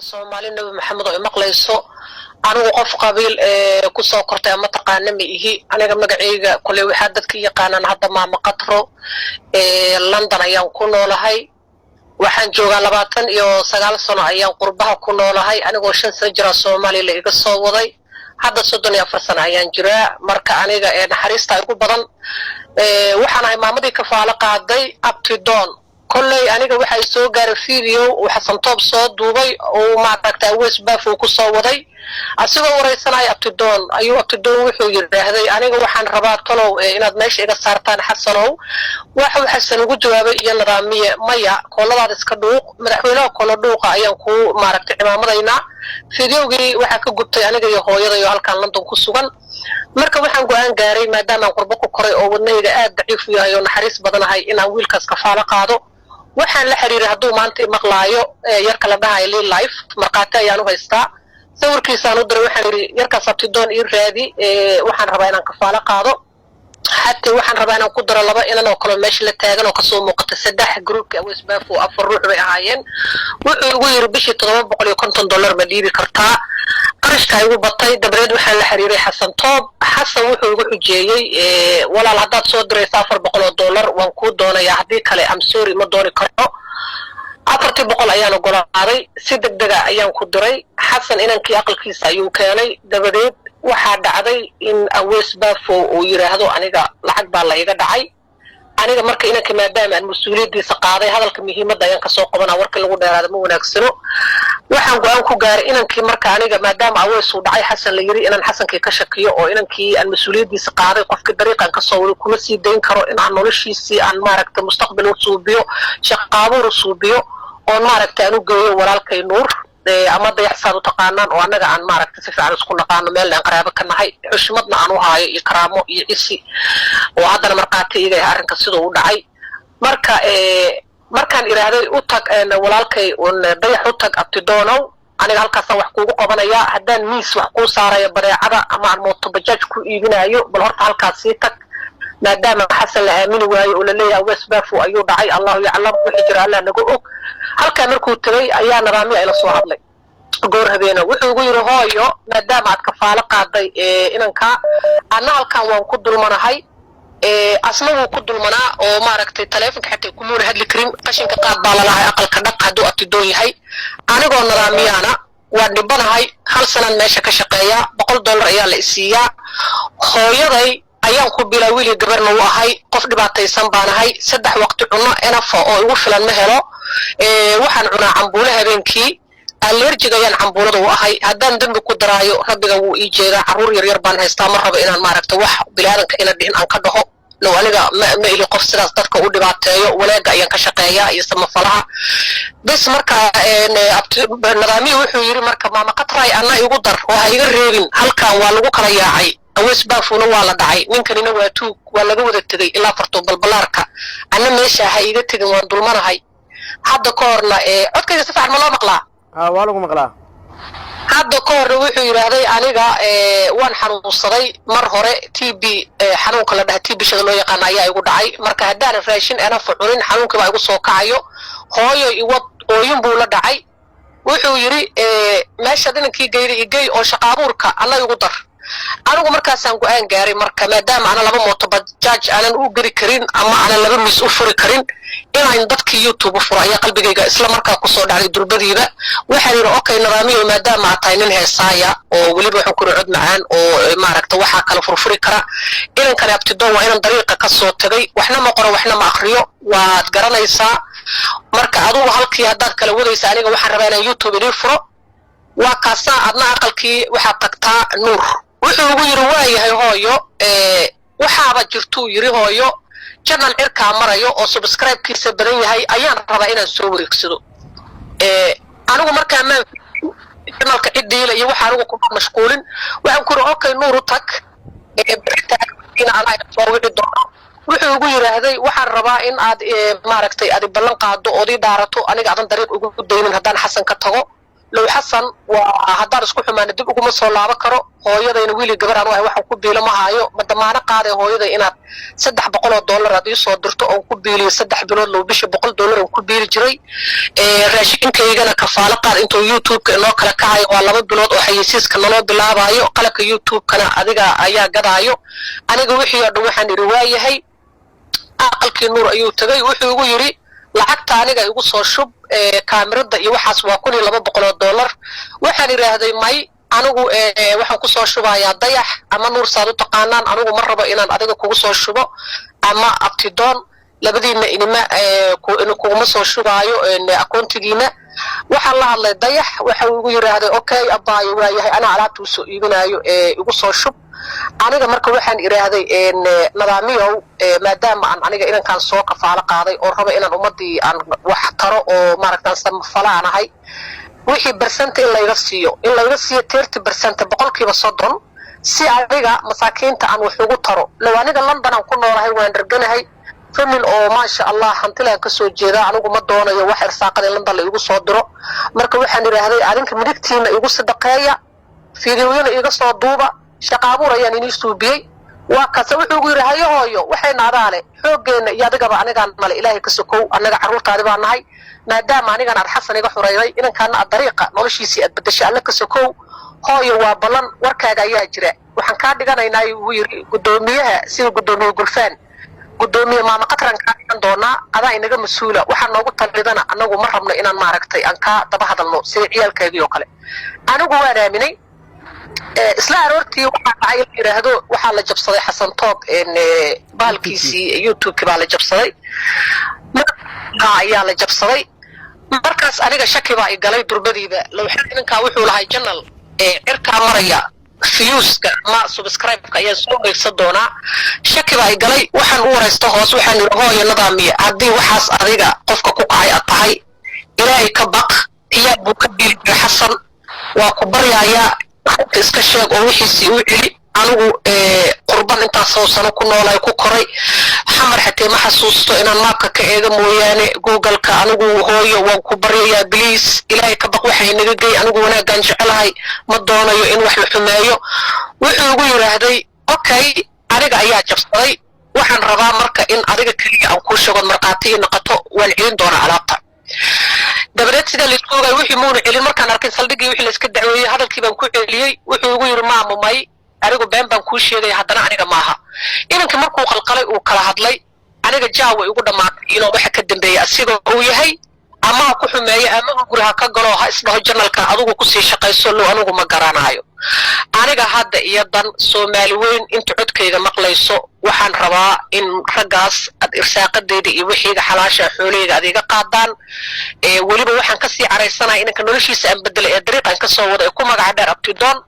Soomaali Nabi Maxamed oo maqlayso anigu qof qabiil ku soo kortay ama taqaan ma ihi aniga magacayga kulay waxa dadka yaqaanaan hadda maama qatro London ayaan ku noolahay waxaan joogaa 29 sano ayaan qurbaha ku noolahay anigoo 5 sano jira Soomaali la iga soo waday hadda 34 sano ayaan jiraa marka aniga naxariista ugu badan waxaan ahay maamadii kafaalo qaaday abtidoon كلي أنا جو حي سوغر فيديو وحسن توب صوت دوبي وما تكتا ويس بافو كصوّدي أسيبه ورئيسنا أبتدون أيوة أبتدون وحوي هذا أنا جو حن رباط كلو إن ماشي إذا صارتان حسنوا وحو حسن وجوابي ينرامية ميا كل بعض إسكدوق مرحونا كل دوق أيام كو ما ركت إمام ضينا فيديو جي وحكي قلت أنا جو هوي ضيو هالكان لندن كسوغن marka waxaan go'aan gaaray maadaama qurbo ku koray oo wadnayga aad daciif u yahay oo naxariis badanahay inaan wiilkaas kafaalo qaado waxaan la xiriiray haduu maanta maqlaayo yarka la dhahay life marqaata ayaan u haystaa sawirkiisa aan u diray waxaan yiri yarkaas abtidoon ii raadi waxaan rabaa inaan kafaalo qaado حتى وحن ربنا قدر الله إننا وكل ماشي للتاجر وقصوا مقطع سدح جروب كأوسباف وأفر روح بعين وير بشي تضرب بقول يكون $10 مليبي كرتا قرش كايو بطي دبريد وحن الحريري حسن طوب حسن وحو جيي ولا العداد صدر يسافر بقول $1 وانكود دونا يعدي كلي أم سوري مدوني كرتا أفرتي بقول أيام قول عاري سيدك دقا أيام كدري حسن إن كي أقل كيس أيو كاني دبريد waxaa dhacday in Aweesbaafo uu yiraahdo aniga lacag baa la iga dhacay aniga marka inanka maadaama aan mas'uuliyadiisa qaaday hadalka muhiimadda ayaan ka soo qabanaa warka lagu dheeraado ma wanaagsano waxaan go'aan ku gaaray inankii marka aniga maadaama Awees uu dhacay Xasan la yiri inaan Xasankii ka shakiyo oo inankii aan mas'uuliyadiisa qaaday qofka dariiqan ka soo wari kuma sii deyn karo in aan noloshiisii aan maaragta mustaqbal u suubiyo shaqaabuur suubiyo oo maaragta aan u geeyo walaalkay Nuur أما ده يحصل تقانن وأنا عن ما ركز في على سكون قانون مال قرابة كنا هاي حشمتنا عنه هاي إكرامه يعيسي وهذا المرقاتي إذا هارن كسيده ودعي مركان إرادة أوتك أن ولالك ونضيع أوتك أبتدونه أنا قال كسر وحقوق قبنا يا هدان ميس وحقوق صار يبرع عدا أما المطبجات كو يبنايو بالهرت على كاسيتك ما دام حسن الأمين ويقول لي أوسباف وأيوب عي الله يعلم وحجر الله نقول هل كان مركو تري أيام رامي إلى صواب لي قور هذينا ويقول هايو ما دام عاد كفالة قاضي إنك أنا هل كان وانقد المناهي أصلا وانقد المنا وما ركت تلافك حتى يكونون هاد الكريم قشن كقاب بالله أقل كدق هدو أتدوي هاي أنا قول رامي أنا ودبنا هاي هل سنة ماشي كشقية بقول $1 ريال إسيا هاي ayaan ku bilaawili gabarna u ahay qof dhibaataysan baan ahay 3 waqti cuno enafo oo ugu filan ma helo waxaan cunaa cambuule habeenkii allergiga ayaan cambuulada u ahay haddaan dambi ku daraayo rabbiga wuu ii jeedaa caruur yar yar baan haystaa ma rabo inaan maaragta wax bilaadanka ina dhihin aan ka dhaho loo aniga ma ili qof sidaas dadka u dhibaateeyo walaaga ayaan ka shaqeeyaa iyo samafalaha bas marka nadaamiyo wuxuu yiri marka maama qatray ana igu dar oo iga reebin halkan waa lagu kala yaacay Aweesbaafuna waa la dhacay ninkanina waa tuug waa laga wada tagay ilaa farto balbalaarka ana meesha ha iga tagin waan dulmanahay hadda koorna codkayga si fiican ma loo maqlaa waa lagu maqlaa hadda koorna wuxuu yiraahday aniga waan xanuunsaday mar hore TB xanuunka la dhahay TB shada loo yaqaan ayaa igu dhacay marka haddaan raashin ana fucurin xanuunka baa igu soo kacayo hooyo iwad ooyin buu la dhacay wuxuu yiri meesha dhinankii geeyay oo shaqaabuurka alla igu dar anigu markaasaan go'aan gaaray marka maadaama ana laba mooto bajaaj aanan u gari karin ama ana laba mis u furi karin inaan dadkii YouTube furaya qalbigayga isla markaa ku soo dhacay durbadiiba waxaan yiri okay nadaamiyo maadaama aad nin heesaaya oo waliba wuxuu ku cod macaan oo maaragta waxa kala furfuri kara inaan kala abtidoon waa inaan dariiqa ka soo tagay waxna ma qoro waxna ma akhriyo waad garanaysaa marka adigu halkii hadaad kala wadaysa aniga waxaan rabaa inaan YouTube idin furo waa kaasa adna aqalkii waxa tagtaa Nuur wuxuu ugu yiri waayahay hooyo waxaaba jirtuu yiri hooyo channel cirka marayo oo subscribe-kiisa badan yahay ayaan rabaa inaan soo wareegsado anigu markaa ma channelka cidiila iyo waxa anigu ku mashquulin waxaan ku ri okay Nuur tag ina ana soo wixi doono wuxuu ugu yiraahday waxaan rabaa in aad maaragtay aad ballan qaado oo di daarato aniga adan dariiq ugu deynin haddaan Xasan ka tago لو حسن وهدار اسكو حمان دب ugu ma soo laaba karo hooyadayna wiili gabar aan waxa ku biilo ma hayo madamaana qaaday hooyada inaad $300 aad ii soo dirto oo ku biiliyo 3 bilood loo bishi $100 ku biili jiray raashinkaygana kafaalo qaad intuu YouTube-ka inoo kala kacayo waa 2 bilood oo xayeysiiska naloo bilaabayo qalabka YouTube-kana adiga ayaa gadaayo aniga wixii oo dhan waxaan iri waayahay aqalkii nuur ayuu tagay wuxuu ugu yiri lacagta aniga igu soo shub kaamirada iyo waxaas waa $200 waxaan iraahday may anigu waxaan ku soo shubayaa dayax ama nuur saad u taqaanaan anigu ma rabo inaan adiga kugu soo shubo ama abtidoon labadiina inima kugu soo shubaayo akoontigiina waxaan la hadlay dayax waxa uu ugu yiraahday okay abaayo waayahay ana alaabtu soo iibinayo igu soo shub aniga marka waxaan iraahday nadaamiyow maadaama aan aniga inankan soo kafaalo qaaday oo rabo inaan ummadii aan wax taro oo maaragtaan samafalaanahay wixii percent in layga siiyo 30% boqolkiiba 30 si adiga masaakiinta aan wax ugu taro law aniga London aan ku noolahay waan darganahay famil oo ma sha Allah hantilaan ka soo jeeda anigu ma doonayo wax irsaaqada London la igu soo diro marka waxaan iraahday adinka midigtiina igu sadaqeeya fiidiyoona iga soo duuba shaqaabuur ayaan inii suubiyay waa kaas wuxuu ugu yiraahday hooyo waxay naadaale xoogeena iyo adigaba aniga male ilaahay ka sokow anaga caruurtaadi baan nahay maadaama aniga aan xasan iga xureeyay inankaana dariiqa noloshiisii aad bedeshay alla ka sokow hooyo waa balan warkaaga ayaa jira waxaan ka dhiganaynaa uu yiri gudoomiyaha sida gudoomiye gulfaan gudoomiye maama qatran ka dhigan doona adaa inaga masuula waxaan noogu talidana anagu ma rabno inaan maaragtay aan ka daba hadalno sida ciyaalkayga oo kale anigu waan aaminay isla aroortii waxa ay yiraahdo waxa la jabsaday xasan toob baalkiisi YouTube-ka baa la jabsaday ayaa la jabsaday markaas aniga shaki baa galay durbadiiba loo xidinka wuxuu lahay channel cirka maraya fiyuuska ma subscribe-ka ayaa soo geeysan doona shaki baa galay waxaan u wareysto hoos waxaan yiri hooyo nadaamiye hadii waxaas adiga qofka ku qacay tahay ilaahay ka baq iyo buu ka biilay xasan waa ku baryaaya iska sheeg oo wixii uu cili anigu qurban inta soo sano ku noolay ku koray xamar xatee ma xasuusto inaan maapka ka eega mooyaane Google-ka anigu hooyo waan ku baryayaa please ilaahay ka baq waxay naga geey anigu wanaagan jecelahay ma doonayo in wax la xumeeyo wuxuu ugu yiraahday okay aniga ayaa jabsaday waxaan rabaa marka in adiga kaliya aan ku sheego marqaati noqoto waan celin doona alaabta dabadeed sida la isku ogaay wixii muuna celin markaan arkay saldhigii wixii la iska dacweeyay hadalkii baan ku celiyay wuxuu ugu yiri maamumay anigu been baan ku sheegay haddana aniga maaha inanka markuu qalqalay uu kala hadlay aniga jaawa ugu dhamaatay inuu waxa ka dambeeyay asiga uu yahay ama ku xumeeyay ama guraha ka galo ha isdhaho journalka adigu ku sii shaqayso loo anigu ma garanayo aniga hadda iyo dan Soomaali weyn inta codkayga maqlayso waxaan rabaa in ragaas ad irsaaqadeeda iyo wixiga xalaasha xooleyga adiga qaadaan waliba waxaan ka sii caraysanahay inanka noloshiisa aan bedelay dariiqan ka soo wada ku magac dheer abtidoon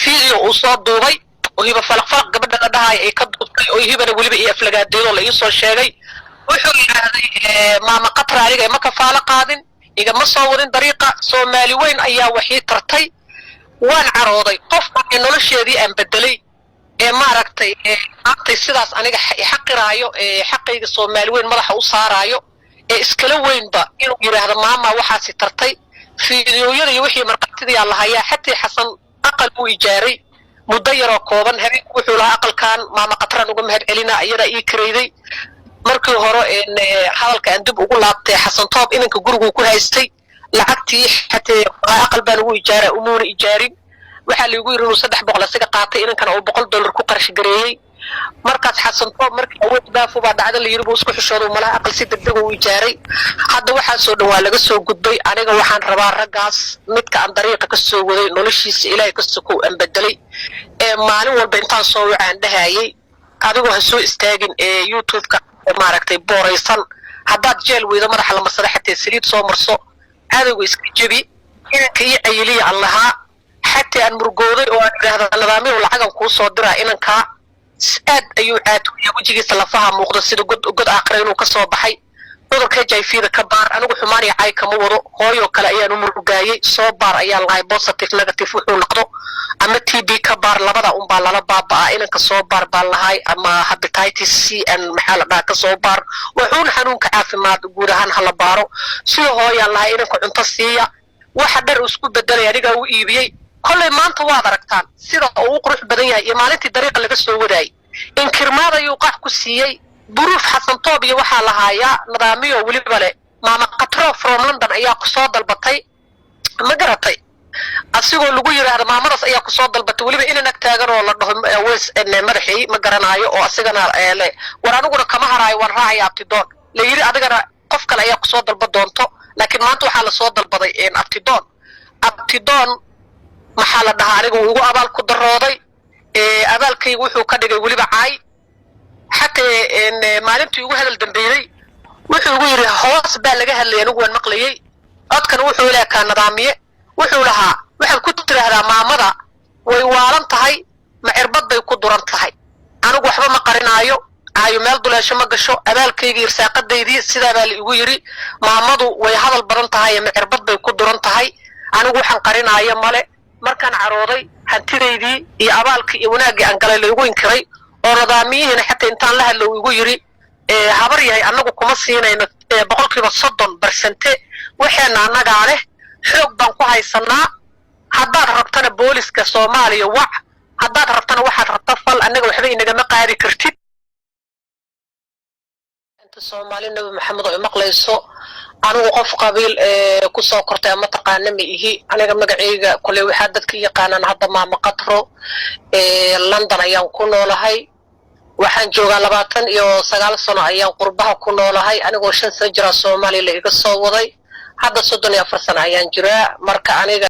fiidiyo uu soo duubay oo hiba falaq gabadha la dhahay ay ka duubtay oo hibana waliba iyo aflagaadeedo la ii soo sheegay wuxuu yiraahday maama qatra aniga ma ka faala qaadin iga ma soo wadin dariiqa Soomaali weyn ayaa wixii tartay waan carooday qofka nolosheedii aan bedelay maaragtay aantay sidaas aniga xaqiraayo xaqayga Soomaali weyn madaxa u saaraayo iskala weynba inuu yiraahdo maama waxaasi tartay fiidiyoyada iyo wixii marqatidii Allah ayaa xataa xasan aqal uu ijaaray muddo yar oo kooban habeen wuxuu lahaa aqalkan maama qatran uga mahad celina iyada ii kareeyday markii hore hadalka aan dib ugu laabtay xasan toob inanka gurigu ku haystay lacagtii xataa aqal baan ugu ijaaray umuuna ijaarin waxa la igu yiri inuu 300 asiga qaatay inankana uu $100 ku qarash gareeyay markaas xasan toob markii awood daafo baa dhacda la yiri buu isku xishooday malaha aqal si degdeg uu ijaaray hadda waxa soo dhawaa laga soo gudbay aniga waxaan rabaa ragaas midka aan dariiqa ka soo waday noloshiisa ilaahay ka soo aan bedelay maalin walba intaan soo wacaan dhahayay adigu ha soo istaagin YouTube-ka maaragtay booraysan haddaad jeel weydo madaxa la masraxatay saliid soo marso adigu iska jabi inanka iyo ayliya allaha حتى أن مرجودي أو هذا النظامي والعجم كوسو درا إن كا سأد أيو عاتو يوجي سلفها مقدس قد آخرين وكسر بحي وذا كجاي في ذا كبار أنا وحماري عاي كمورو هايو كلا أيام مرجعي صبار أيام لاي بوستيف نيجاتيف ونقطو أما تي بي كبار لبدا بالله بابا إن كصبار بالله أما هابيتايتس سي أن محل دا كصبار وحون حنون كعافي ما تقولهن هلا بارو سو هاي الله إن كنت تصيا waxa dhar isku bedelay aniga uu iibiyay kollay maanta waad aragtaan sida uu qurux badan yahay iyo maalintii dariiqa laga soo wadaay inkirmaad ayuu qax ku siiyay buruuf xasan toob iyo waxaa lahaaya nidaamiyo weliba leh maama qatro from London ayaa ku soo dalbatay ma garatay asigoo lagu yiraahdo maamadaas ayaa ku soo dalbatay weliba in ag taagan oo la dhaho wees madaxii ma garanaayo oo asigana le war aniguna kama haraayo waan raacay abtidoon la yiri adigana qof kale ayaa ku soo dalba doonto laakiin maanta waxaa la soo dalbaday abtidoon maxaa la dhahaa anigu ugu abaal ku darooday abaalkaygu wuxuu ka dhigay weliba caay xataa maalintii ugu hadal dambeeyay wuxuu ugu yiri hoos baa laga hadlay anigu waan maqlayay codkan wuxuu ilaa ka nidaamiye wuxuu lahaa waxaan ku tiraahdaa maamada way waalan tahay ma cirbad bay ku duran tahay anigu waxba ma qarinaayo ayo meel duleesho ma gasho abaalkayga irsaaqadeydii sidaa baa la igu yiri maamadu way hadal badan tahay ma cirbad bay ku duran tahay anigu waxaan qarinaayo male markaan carooday hantideydii iyo abaalkii iyo wanaagii aan galay la igu inkiray oo nidaamiyihina xataa intaan la hadlo igu yiri habar yahay anagu kuma siinayno 30% waxaana anaga leh xoog baan ku haysanaa haddaad rabtana booliska Soomaaliya wac haddaad rabtana waxaad rabtaa fal anaga waxba inaga ma qaadi kartid inta Soomaaliya nabi maxamed oo maqlayso anigu qof qabiil ku soo kortay ama taqaana ma ihi aniga magacayga kulay waxa dadka yaqaanaan hadda maama qatro London ayaan ku noolahay waxaan joogaa 29 sano ayaan qurbaha ku noolahay anigoo 5 sano jira Soomaaliya la iga soo waday hadda 34 sano ayaan jiraa marka aniga